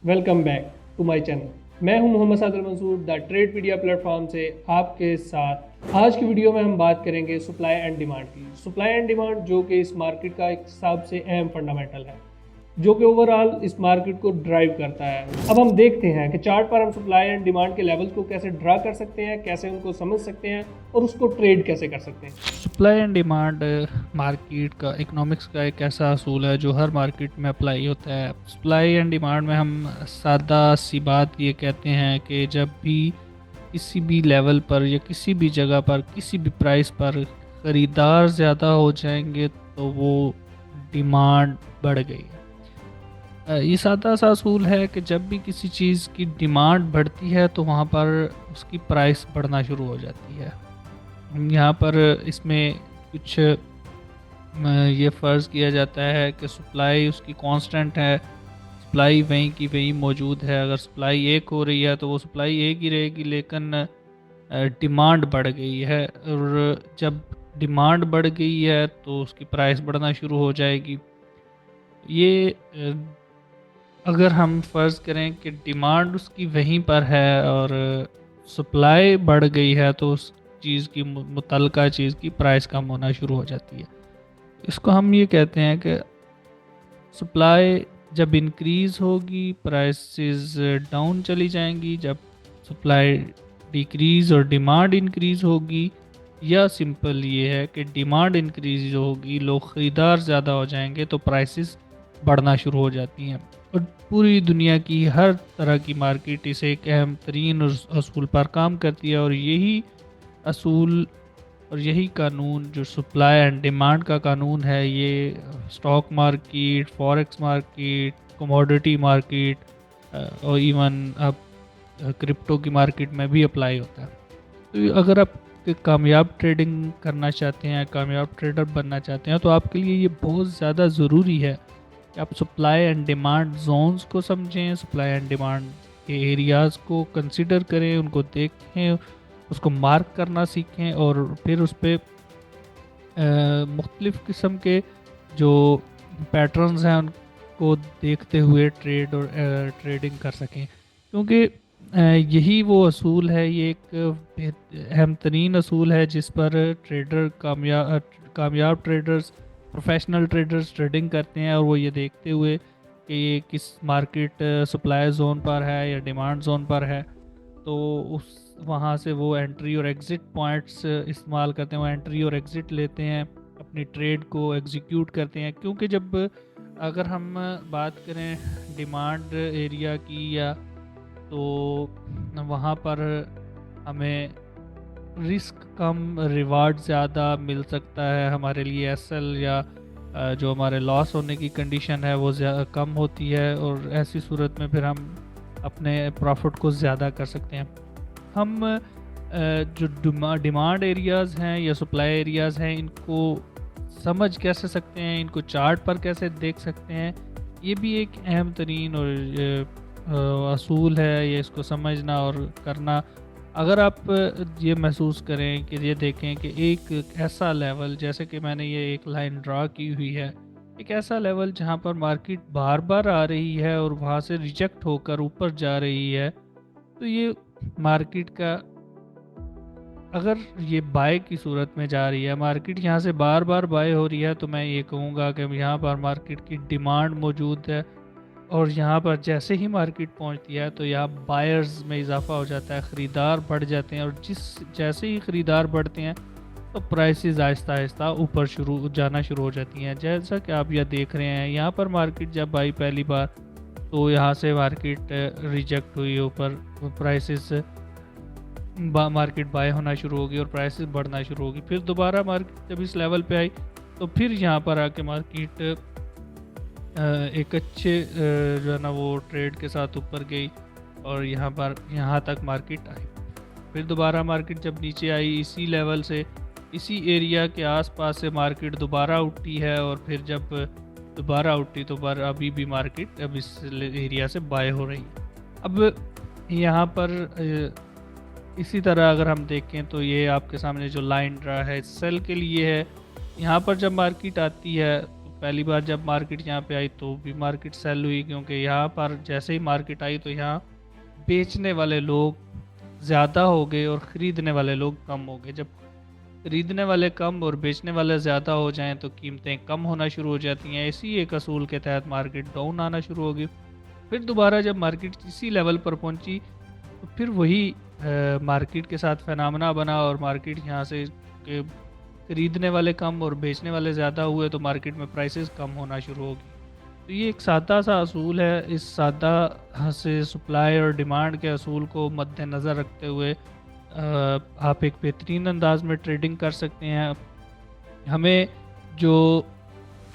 Welcome back to my channel. मैं हूं मोहम्मद सादर मंसूर द ट्रेडपीडिया प्लेटफॉर्म से आपके साथ। आज की वीडियो में हम बात करेंगे सप्लाई एंड डिमांड की। सप्लाई एंड डिमांड जो कि इस मार्केट का एक सबसे अहम फंडामेंटल है, जो कि ओवरऑल इस मार्केट को ड्राइव करता है। अब हम देखते हैं कि चार्ट पर हम सप्लाई एंड डिमांड के लेवल्स को कैसे ड्रा कर सकते हैं, कैसे उनको समझ सकते हैं और उसको ट्रेड कैसे कर सकते हैं। सप्लाई एंड डिमांड मार्केट का इकोनॉमिक्स का एक ऐसा असूल है जो हर मार्केट में अप्लाई होता है। सप्लाई एंड डिमांड में हम सादा सी बात ये कहते हैं कि जब भी किसी भी लेवल पर या किसी भी जगह पर किसी भी प्राइस पर ख़रीदार ज़्यादा हो जाएंगे तो वो डिमांड बढ़ गई है। ये सादा सा असूल है कि जब भी किसी चीज़ की डिमांड बढ़ती है तो वहाँ पर उसकी प्राइस बढ़ना शुरू हो जाती है। यहाँ पर इसमें कुछ ये फ़र्ज़ किया जाता है कि सप्लाई उसकी कांस्टेंट है, सप्लाई वहीं की वहीं मौजूद है। अगर सप्लाई एक हो रही है तो वो सप्लाई एक ही रहेगी, लेकिन डिमांड बढ़ गई है और जब डिमांड बढ़ गई है तो उसकी प्राइस बढ़ना शुरू हो जाएगी। ये अगर हम फ़र्ज़ करें कि डिमांड उसकी वहीं पर है और सप्लाई बढ़ गई है तो उस चीज़ की मुतल्लिका चीज़ की प्राइस कम होना शुरू हो जाती है। इसको हम ये कहते हैं कि सप्लाई जब इंक्रीज़ होगी प्राइसेस डाउन चली जाएंगी, जब सप्लाई डिक्रीज़ और डिमांड इंक्रीज़ होगी, या सिंपल ये है कि डिमांड इंक्रीज़ होगी, लोग ख़रीदार ज़्यादा हो जाएंगे तो प्राइसेस बढ़ना शुरू हो जाती हैं। और पूरी दुनिया की हर तरह की मार्केट इस एक अहम तरीन असूल पर काम करती है और यही असूल और यही कानून जो सप्लाई एंड डिमांड का कानून है, ये stock market, forex market, commodity market और इवन अब क्रिप्टो की मार्केट में भी अप्लाई होता है। तो अगर आप कामयाब ट्रेडिंग करना चाहते हैं, कामयाब ट्रेडर बनना चाहते हैं, तो आपके लिए ये बहुत ज़्यादा ज़रूरी है कि आप सप्लाई एंड डिमांड जोन्स को समझें, सप्लाई एंड डिमांड के एरियाज़ को कंसिडर करें, उनको देखें, उसको मार्क करना सीखें और फिर उस पर मुख्तलिफ़ किस्म के जो पैटर्न्स हैं उनको देखते हुए ट्रेड और ट्रेडिंग कर सकें। क्योंकि यही वो असूल है, ये एक अहम तरीन असूल है जिस पर ट्रेडर कामयाब ट्रेडर्स, प्रोफेशनल ट्रेडर्स ट्रेडिंग करते हैं और वो ये देखते हुए कि ये किस मार्केट सप्लाई जोन पर है या डिमांड जोन पर है, तो उस वहाँ से वो एंट्री और एग्ज़िट पॉइंट्स इस्तेमाल करते हैं, वो एंट्री और एग्ज़िट लेते हैं, अपनी ट्रेड को एग्जीक्यूट करते हैं। क्योंकि जब अगर हम बात करें डिमांड एरिया की, या तो वहाँ पर हमें रिस्क कम, रिवार्ड ज़्यादा मिल सकता है हमारे लिए। एसएल या जो हमारे लॉस होने की कंडीशन है वो कम होती है और ऐसी सूरत में फिर हम अपने प्रॉफिट को ज़्यादा कर सकते हैं। हम जो डिमांड एरियाज़ हैं या सप्लाई एरियाज़ हैं, इनको समझ कैसे सकते हैं, इनको चार्ट पर कैसे देख सकते हैं, ये भी एक अहम तरीन और असूल है। ये इसको समझना और करना, अगर आप ये महसूस करें कि ये देखें कि एक ऐसा लेवल, जैसे कि मैंने ये एक लाइन ड्रा की हुई है, एक ऐसा लेवल जहाँ पर मार्केट बार बार आ रही है और वहाँ से रिजेक्ट होकर ऊपर जा रही है, तो ये मार्केट का, अगर ये बाय की सूरत में जा रही है, मार्केट यहाँ से बार बार बाय हो रही है, तो मैं ये कहूँगा कि यहाँ पर मार्केट की डिमांड मौजूद है और यहाँ पर जैसे ही मार्केट पहुँचती है तो यहाँ बायर्स में इजाफा हो जाता है, ख़रीदार बढ़ जाते हैं और जैसे ही ख़रीदार बढ़ते हैं तो प्राइसेस आहिस्ता आहिस्ता ऊपर जाना शुरू हो जाती हैं। जैसा कि आप यह देख रहे हैं, यहाँ पर मार्केट जब आई पहली बार तो यहाँ से मार्केट रिजेक्ट हुई ऊपर, प्राइसेस मार्केट बाय होना शुरू होगी और प्राइसेस बढ़ना शुरू होगी। फिर दोबारा मार्केट जब इस लेवल पे आई तो फिर यहाँ पर आके मार्केट एक अच्छे जो है ना वो ट्रेड के साथ ऊपर गई और यहाँ तक मार्केट आई। फिर दोबारा मार्केट जब नीचे आई, इसी लेवल से, इसी एरिया के आसपास से मार्केट दोबारा उठी है और फिर जब दोबारा उठी तो अभी भी मार्केट अब इस एरिया से बाय हो रही है। अब यहाँ पर इसी तरह अगर हम देखें तो ये आपके सामने जो लाइन ड्रा है सेल के लिए है। यहाँ पर जब मार्केट आती है तो पहली बार जब मार्केट यहाँ पे आई तो भी मार्केट सेल हुई, क्योंकि यहाँ पर जैसे ही मार्केट आई तो यहाँ बेचने वाले लोग ज़्यादा हो गए और ख़रीदने वाले लोग कम हो गए। जब खरीदने वाले कम और बेचने वाले ज़्यादा हो जाएं तो कीमतें कम होना शुरू हो जाती हैं। इसी एक असूल के तहत मार्केट डाउन आना शुरू हो गई। फिर दोबारा जब मार्केट इसी लेवल पर पहुंची तो फिर वही मार्केट के साथ फिनोमेना बना और मार्केट यहाँ से के खरीदने वाले कम और बेचने वाले ज़्यादा हुए तो मार्केट में प्राइसेस कम होना शुरू हो गई। तो ये एक सादा सा असूल है। इस सादा से सप्लाई और डिमांड के असूल को मद्देनज़र रखते हुए आप एक बेहतरीन अंदाज में ट्रेडिंग कर सकते हैं। हमें जो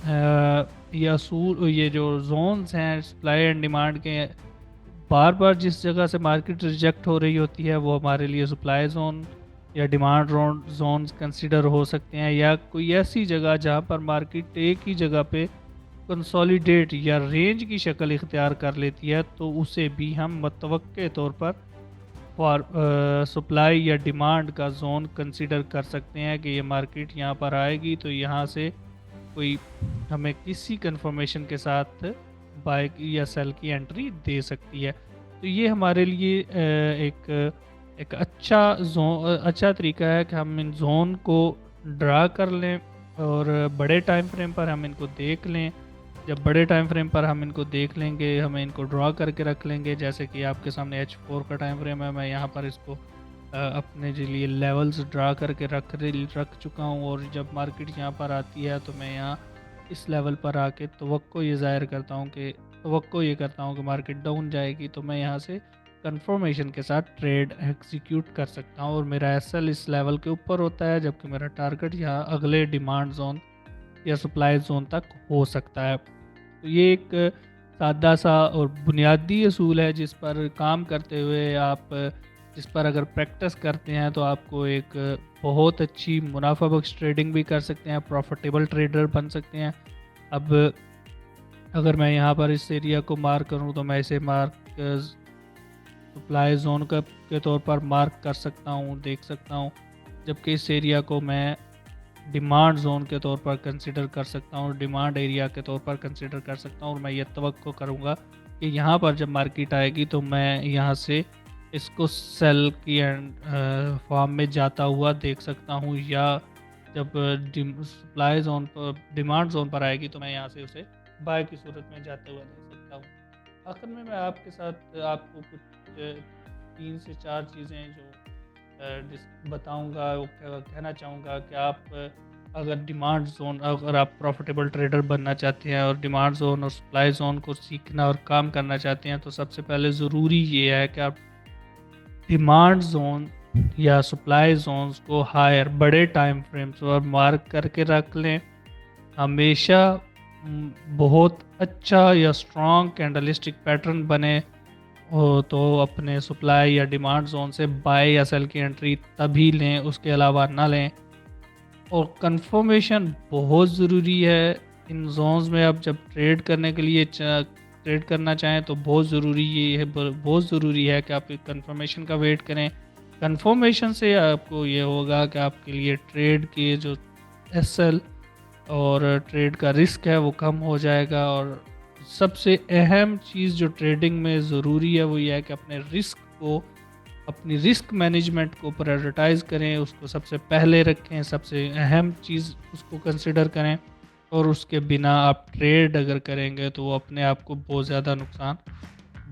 ये असूल, ये जो जोन्स हैं सप्लाई एंड डिमांड के, बार बार जिस जगह से मार्केट रिजेक्ट हो रही होती है वो हमारे लिए सप्लाई जोन या डिमांड जोन्स कंसिडर हो सकते हैं, या कोई ऐसी जगह जहां पर मार्केट एक ही जगह पे कंसोलिडेट या रेंज की शक्ल इख्तियार कर लेती है तो उसे भी हम मुतवक्के तौर पर फॉर सप्लाई या डिमांड का जोन कंसिडर कर सकते हैं कि ये मार्केट यहाँ पर आएगी तो यहाँ से कोई हमें किसी कंफर्मेशन के साथ बाय या सेल की एंट्री दे सकती है। तो ये हमारे लिए एक अच्छा तरीका है कि हम इन जोन को ड्रा कर लें और बड़े टाइम फ्रेम पर हम इनको देख लें। जब बड़े टाइम फ्रेम पर हम इनको देख लेंगे, हमें इनको ड्रा करके रख लेंगे। जैसे कि आपके सामने H4 का टाइम फ्रेम है, मैं यहाँ पर इसको अपने लिए लेवल्स ड्रा करके रख चुका हूँ। और जब मार्केट यहाँ पर आती है तो मैं यहाँ इस लेवल पर आके तवक्को ये ज़ाहिर करता हूँ कि मार्केट डाउन जाएगी, तो मैं यहाँ से कंफर्मेशन के साथ ट्रेड एग्जीक्यूट कर सकता हूँ। और मेरा SL इस लेवल के ऊपर होता है, जबकि मेरा टारगेट यहाँ अगले डिमांड जोन या सप्लाई जोन तक हो सकता है। तो ये एक सादा सा और बुनियादी असूल है जिस पर काम करते हुए जिस पर अगर प्रैक्टिस करते हैं तो आपको एक बहुत अच्छी मुनाफा बख्श ट्रेडिंग भी कर सकते हैं, प्रॉफिटेबल ट्रेडर बन सकते हैं। अब अगर मैं यहाँ पर इस एरिया को मार्क करूँ तो मैं इसे सप्लाई जोन के तौर पर मार्क कर सकता हूँ, देख सकता हूँ, जबकि इस एरिया को मैं डिमांड जोन के तौर पर कंसिडर कर सकता हूँ, डिमांड एरिया के तौर पर कंसिडर कर सकता हूँ। और मैं ये तवक्को करूँगा कि यहाँ पर जब मार्केट आएगी तो मैं यहाँ से इसको सेल की फॉर्म में जाता हुआ देख सकता हूँ, या जब सप्लाई जोन पर डिमांड जोन पर आएगी तो मैं यहाँ से उसे बाय की सूरत में जाते हुआ देख सकता हूँ। आखिर में मैं आपके साथ आपको कुछ 3 से 4 चीज़ें जो बताऊंगा, वो कहना चाहूँगा कि आप अगर आप प्रॉफिटेबल ट्रेडर बनना चाहते हैं और डिमांड जोन और सप्लाई जोन को सीखना और काम करना चाहते हैं तो सबसे पहले ज़रूरी ये है कि आप डिमांड जोन या सप्लाई जोन्स को हायर बड़े टाइम फ्रेम्स पर मार्क करके रख लें। हमेशा बहुत अच्छा या स्ट्रॉन्ग कैंडलिस्टिक पैटर्न बने हो तो अपने सप्लाई या डिमांड जोन से बाय या सेल की एंट्री तभी लें, उसके अलावा ना लें। और कंफर्मेशन बहुत ज़रूरी है इन जोन्स में। आप जब ट्रेड करने के लिए ट्रेड करना चाहें तो बहुत ज़रूरी है कि आप कंफर्मेशन का वेट करें। कंफर्मेशन से आपको ये होगा कि आपके लिए ट्रेड के जो SL और ट्रेड का रिस्क है वो कम हो जाएगा। और सबसे अहम चीज़ जो ट्रेडिंग में ज़रूरी है वो ये है कि अपनी रिस्क मैनेजमेंट को प्रायोरिटाइज़ करें, उसको सबसे पहले रखें, सबसे अहम चीज़ उसको कंसिडर करें। और उसके बिना आप ट्रेड अगर करेंगे तो वो अपने आप को बहुत ज़्यादा नुकसान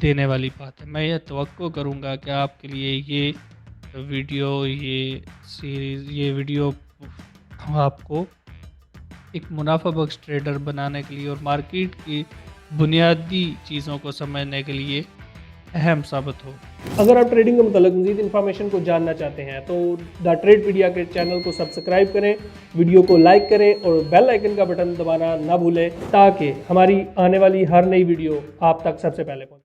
देने वाली बात है। मैं ये तवक्को करूँगा कि आपके लिए ये वीडियो आपको एक मुनाफा बख्श ट्रेडर बनाने के लिए और मार्केट की बुनियादी चीज़ों को समझने के लिए अहम साबित हो। अगर आप ट्रेडिंग के मतलब मज़ीद इन्फॉर्मेशन को जानना चाहते हैं तो द ट्रेडपीडिया के चैनल को सब्सक्राइब करें, वीडियो को लाइक करें और बेल आइकन का बटन दबाना ना भूलें ताकि हमारी आने वाली हर नई वीडियो आप तक सबसे पहले पहुंचे।